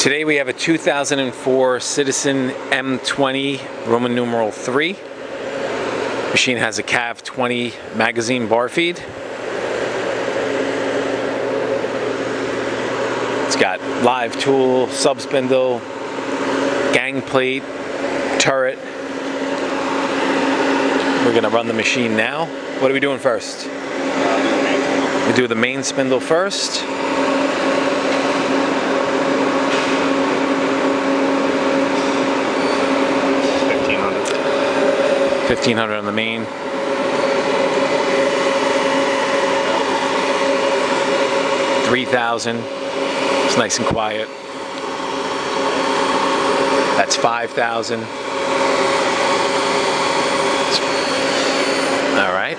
Today we have a 2004 Citizen M20 Roman numeral III. Machine has a Cav 20 magazine bar feed. It's got live tool, sub spindle, gang plate, turret. We're going to run the machine now. What are we doing first? We do the main spindle first. $1,500 on the main. $3,000. It's nice and quiet. That's $5,000. All right.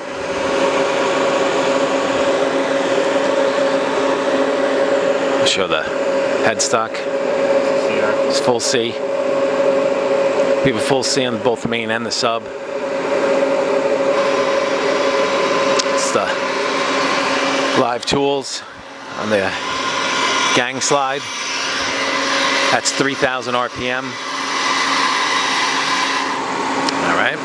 I'll show the headstock. It's full C. We have a full C on both the main and the sub. It's the live tools on the gang slide. That's 3,000 RPM. All right.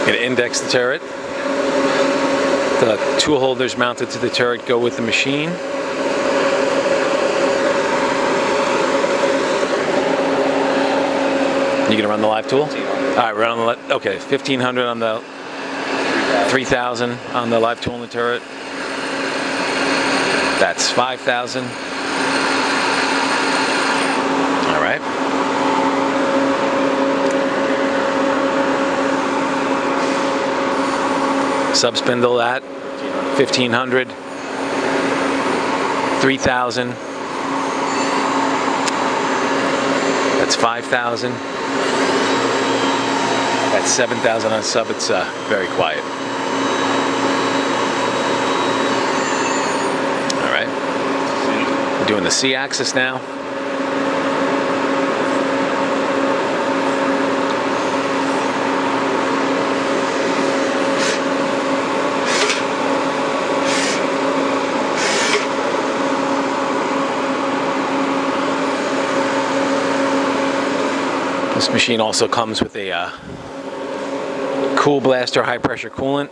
Going to index the turret. The tool holders mounted to the turret go with the machine. You gonna run the live tool? All right, we're on the okay. 1,500 on the 3,000 on the live tool in the turret. That's 5,000. All right. Sub spindle at 1,500, 3,000. That's 5,000. That's 7,000 on sub. It's very quiet. All right. We're doing the C axis now. This machine also comes with a Cool Blaster high pressure coolant.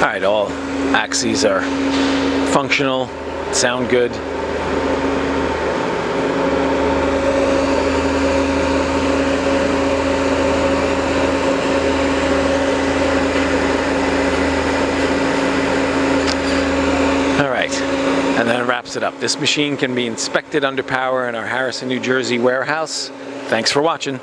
Alright, all axes are functional, sound good. Alright, and then it wraps it up. This machine can be inspected under power in our Harrison, New Jersey warehouse. Thanks for watching.